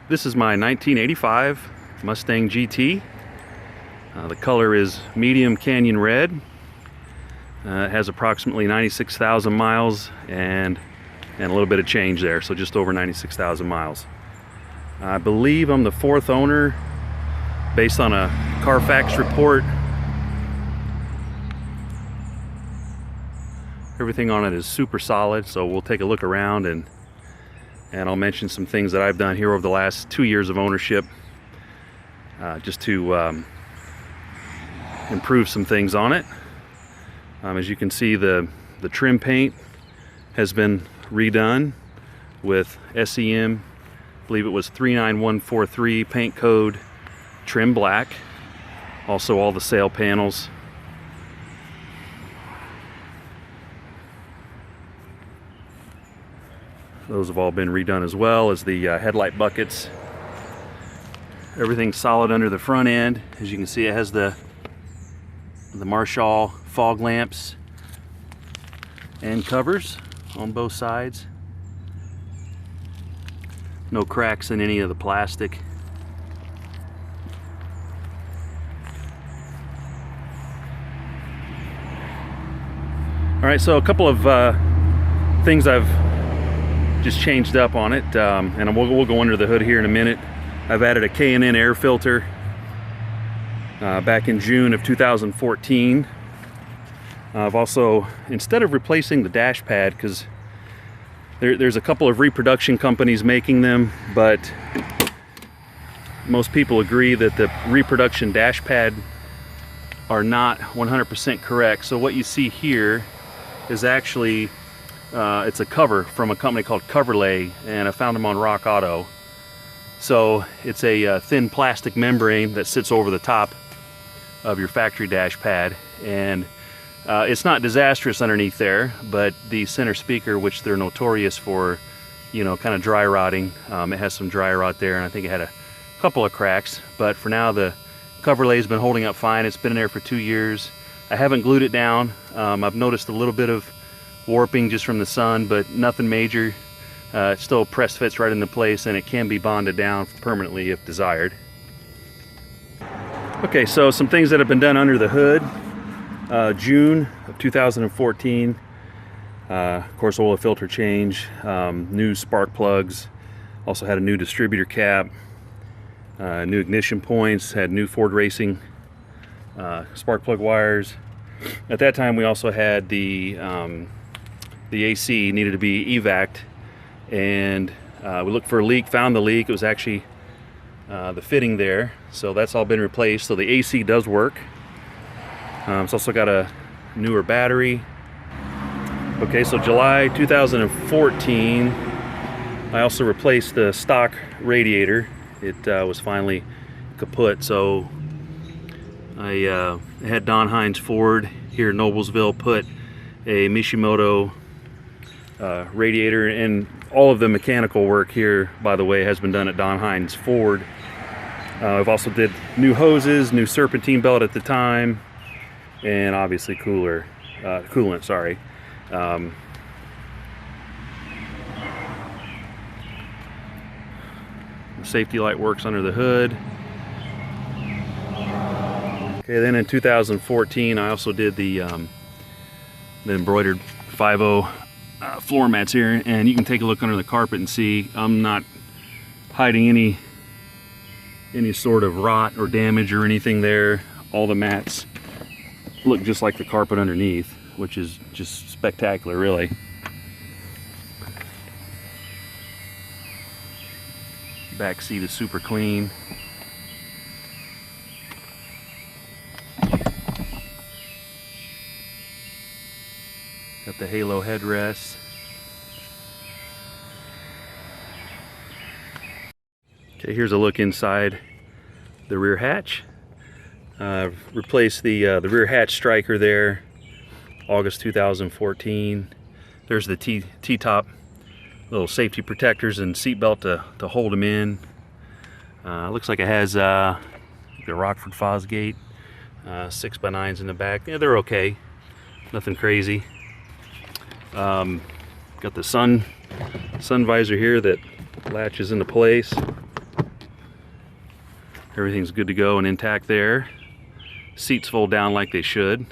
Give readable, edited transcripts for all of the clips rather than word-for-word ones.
This is my 1985 Mustang GT. The color is medium canyon red. It has approximately 96,000 miles and a little bit of change there, so just over 96,000 miles. I believe I'm the fourth owner based on a Carfax report. Everything on it is super solid, so we'll take a look around and I'll mention some things that I've done here over the last 2 years of ownership, just to improve some things on it. As you can see, the trim paint has been redone with SEM, I believe it was 39143 paint code trim black. Also all the sail panels. Those have all been redone, as well as the headlight buckets. Everything's solid under the front end. As you can see, it has the Marshall fog lamps and covers on both sides. No cracks in any of the plastic. All right, so a couple of things I've just changed up on it, and we'll go under the hood here in a minute. I've added a K&N air filter back in June of 2014. I've also, instead of replacing the dash pad, because there's a couple of reproduction companies making them, but most people agree that the reproduction dash pad are not 100% correct. So what you see here is actually it's a cover from a company called Coverlay, and I found them on Rock Auto. So it's a thin plastic membrane that sits over the top of your factory dash pad, and it's not disastrous underneath there, but the center speaker, which they're notorious for, you know, kind of dry rotting, it has some dry rot there, and I think it had a couple of cracks. But for now, the Coverlay has been holding up fine. It's been in there for 2 years. I haven't glued it down. I've noticed a little bit of warping just from the sun, but nothing major. It still press fits right into place, and it can be bonded down permanently if desired. Okay, so some things that have been done under the hood. June of 2014, of course, oil filter change, new spark plugs, also had a new distributor cap, new ignition points, had new Ford Racing spark plug wires. At that time, we also had the AC needed to be evac'd, and we looked for a leak, found the leak. It was actually the fitting there, so that's all been replaced. So the AC does work. It's also got a newer battery. Okay, so July 2014, I also replaced the stock radiator. It was finally kaput, so I had Don Hines Ford here in Noblesville put a Mishimoto radiator, and all of the mechanical work here, by the way, has been done at Don Hines Ford. I've also did new hoses, new serpentine belt at the time, and obviously coolant, sorry. The safety light works under the hood. Okay, then in 2014, I also did the embroidered 5.0 floor mats here, and you can take a look under the carpet and see I'm not hiding any sort of rot or damage or anything there. All the mats look just like the carpet underneath, which is just spectacular, really. Back seat is super clean. Got the halo headrest. Okay, here's a look inside the rear hatch. I've replaced the rear hatch striker there, August 2014. There's the T-top little safety protectors and seat belt to hold them in. Looks like it has the Rockford Fosgate 6x9s in the back. Yeah, they're okay, nothing crazy. Got the sun visor here that latches into place. Everything's good to go and intact there. Seats fold down like they should.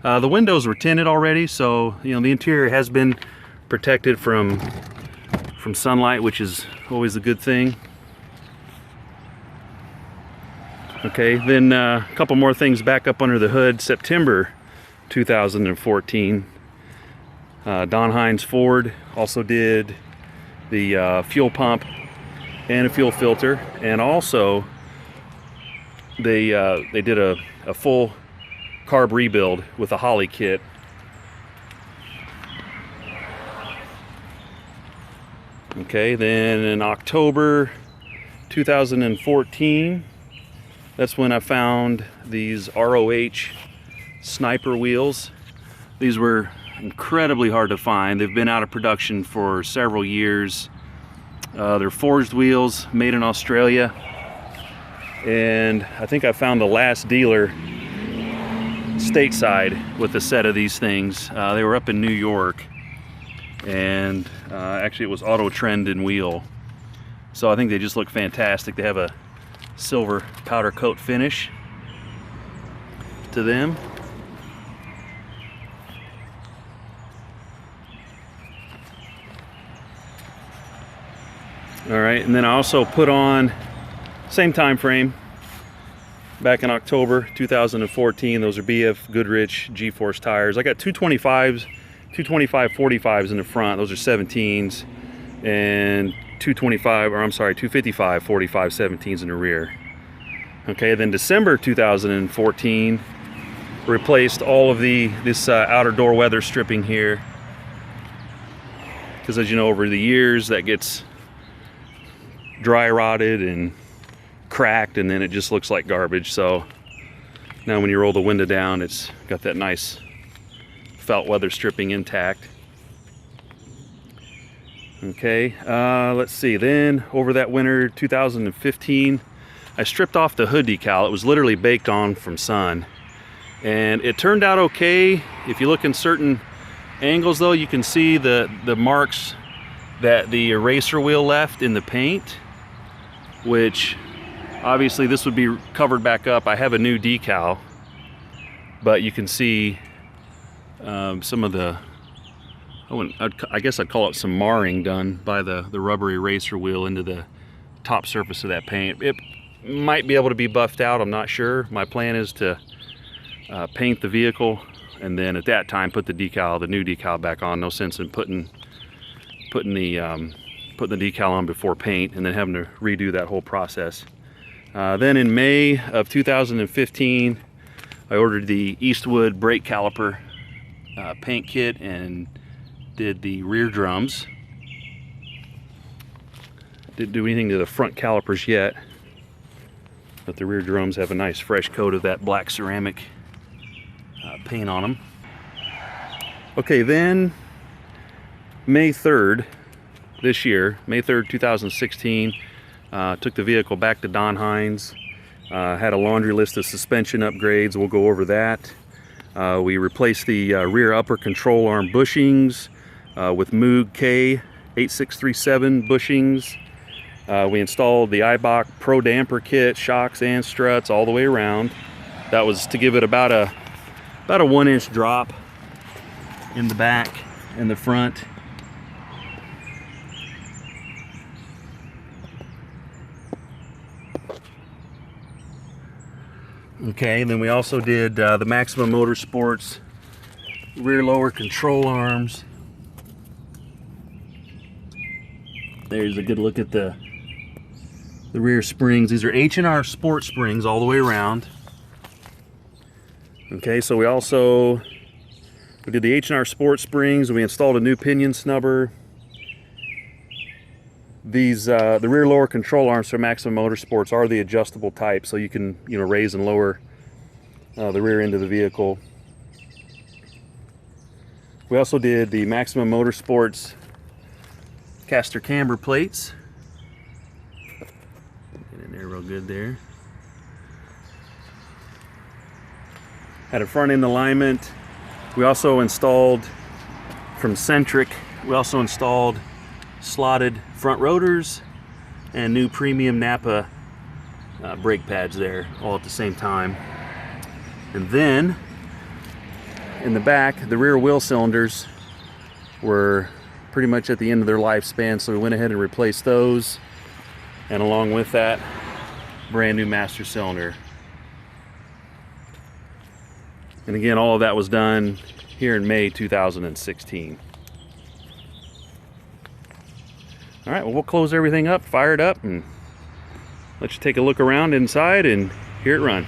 The windows were tinted already, so the interior has been protected from sunlight, which is always a good thing. Okay, then a couple more things back up under the hood. September 2014, Don Hines Ford also did the fuel pump and a fuel filter, and also they did a full carb rebuild with a Holly kit. Okay, then in October 2014, that's when I found these ROH sniper wheels. These were incredibly hard to find. They've been out of production for several years. They're forged wheels made in Australia, and I think I found the last dealer stateside with a set of these things. They were up in New York, and actually it was Auto Trend and Wheel. So I think they just look fantastic. They have a silver powder coat finish to them. All right, and then I also put on, same time frame, back in October 2014, those are BF Goodrich G-Force tires. I got 225s, 225 45s in the front, those are 17s, and 255 45 17s in the rear. Okay, then December 2014, replaced all of this outer door weather stripping here, because as you know, over the years that gets dry rotted and cracked, and then it just looks like garbage. So now when you roll the window down, it's got that nice felt weather stripping intact. Okay, let's see, then over that winter 2015, I stripped off the hood decal. It was literally baked on from sun, and it turned out okay. If you look in certain angles though, you can see the marks that the eraser wheel left in the paint, which obviously this would be covered back up. I have a new decal, but you can see some of the, I guess I'd call it some marring done by the rubber eraser wheel into the top surface of that paint. It might be able to be buffed out, I'm not sure. My plan is to paint the vehicle, and then at that time put the new decal back on. No sense in putting the decal on before paint and then having to redo that whole process. Then in May of 2015, I ordered the Eastwood brake caliper paint kit and did the rear drums. Didn't do anything to the front calipers yet, but the rear drums have a nice fresh coat of that black ceramic paint on them. Okay, then May 3rd this year, May 3rd 2016, took the vehicle back to Don Hines. Had a laundry list of suspension upgrades. We'll go over that. We replaced the rear upper control arm bushings with Moog K8637 bushings. We installed the Eibach Pro Damper kit, shocks and struts all the way around. That was to give it about a 1-inch drop in the back and the front. Okay, and then we also did the Maximum Motorsports rear lower control arms. There's a good look at the rear springs. These are H&R Sport springs all the way around. Okay, so we did the H&R Sport springs, and we installed a new pinion snubber. These the rear lower control arms for Maximum Motorsports are the adjustable type, so you can raise and lower the rear end of the vehicle. We also did the Maximum Motorsports caster camber plates. Get in there real good there. Had a front end alignment. We also installed from Centric. We also installed slotted front rotors and new premium Napa brake pads there all at the same time. And then in the back, the rear wheel cylinders were pretty much at the end of their lifespan, so we went ahead and replaced those, and along with that, brand new master cylinder. And again, all of that was done here in May 2016. All right, well, we'll close everything up, fire it up, and let you take a look around inside and hear it run.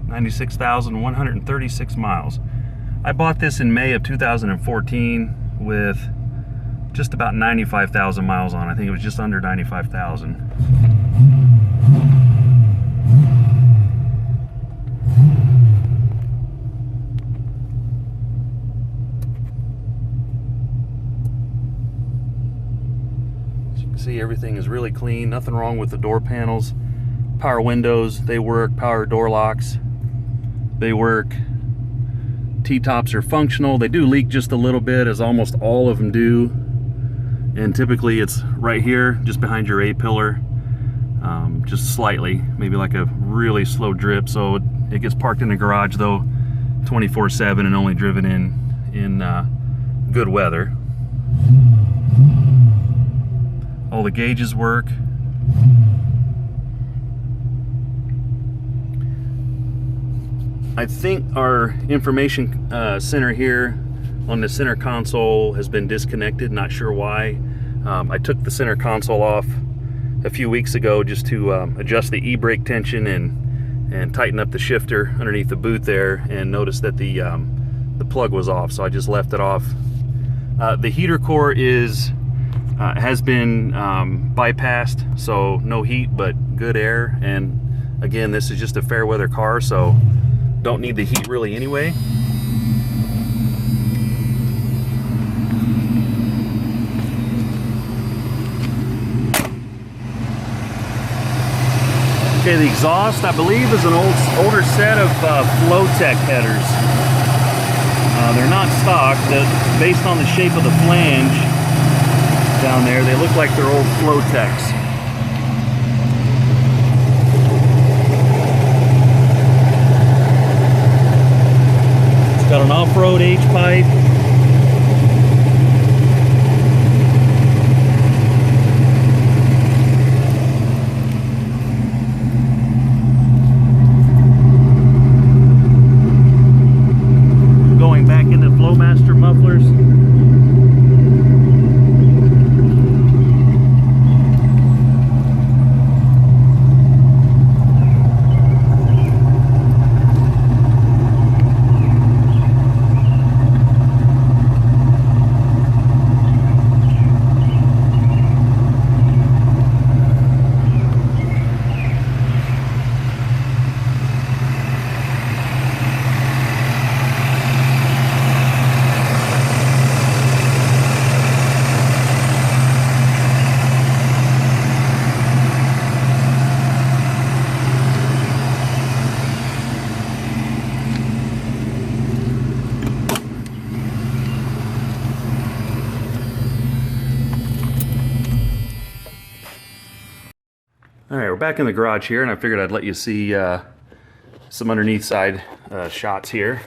$96,136 miles. I bought this in May of 2014 with just about 95,000 miles on. I think it was just under 95,000. As you can see, everything is really clean. Nothing wrong with the door panels. Power windows, they work. Power door locks, they work. T-tops are functional. They do leak just a little bit, as almost all of them do. And typically it's right here, just behind your A-pillar, just slightly, maybe like a really slow drip. So it gets parked in the garage though 24/7 and only driven in good weather. All the gauges work. I think our information center here on the center console has been disconnected. Not sure why. I took the center console off a few weeks ago just to adjust the e-brake tension and tighten up the shifter underneath the boot there, and noticed that the plug was off, so I just left it off. The heater core has been bypassed, so no heat but good air. And again, this is just a fair weather car, so don't need the heat really anyway. Okay, the exhaust, I believe, is an older set of Flowtech headers. They're not stock. Based on the shape of the flange down there, they look like they're old Flowtechs. Got an off-road H-pipe. Going back into Flowmaster mufflers. All right, we're back in the garage here, and I figured I'd let you see some underneath side shots here.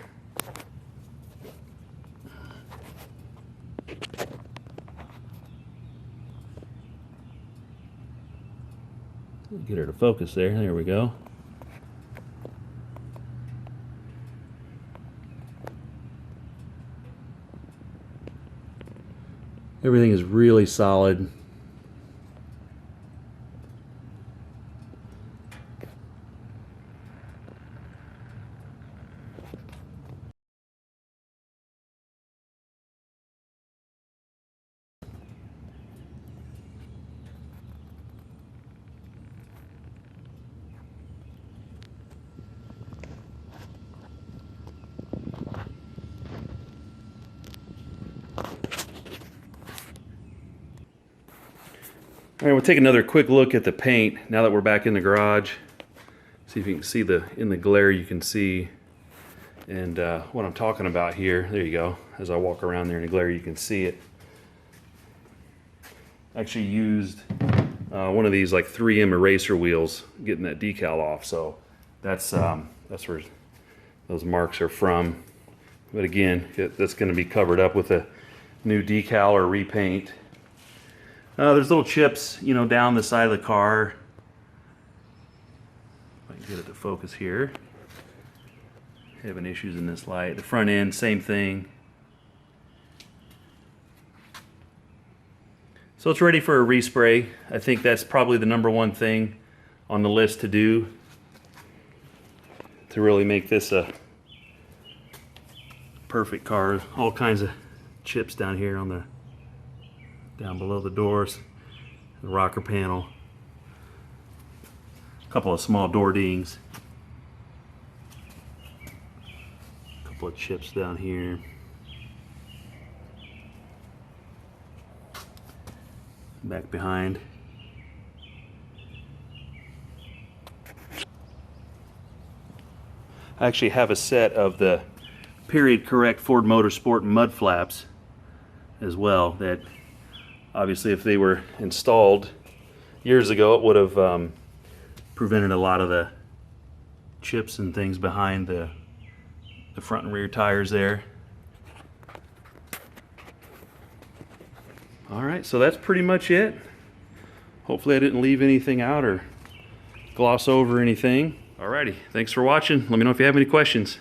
Get her to focus there. There we go. Everything is really solid. All right, we'll take another quick look at the paint now that we're back in the garage. See if you can see in the glare you can see and what I'm talking about here. There you go. As I walk around there in the glare, you can see it. Actually used one of these like 3M eraser wheels getting that decal off, so that's where those marks are from. But again, that's going to be covered up with a new decal or repaint. There's little chips, you know, down the side of the car. If I can get it to focus here. Having issues in this light. The front end, same thing. So it's ready for a respray. I think that's probably the #1 thing on the list to do to really make this a perfect car. All kinds of chips down here on down below the doors, the rocker panel, a couple of small door dings, a couple of chips down here. Back behind. I actually have a set of the period correct Ford Motorsport mud flaps as well that obviously if they were installed years ago it would have prevented a lot of the chips and things behind the front and rear tires there. Alright, so that's pretty much it. Hopefully I didn't leave anything out or gloss over anything. Alrighty, thanks for watching. Let me know if you have any questions.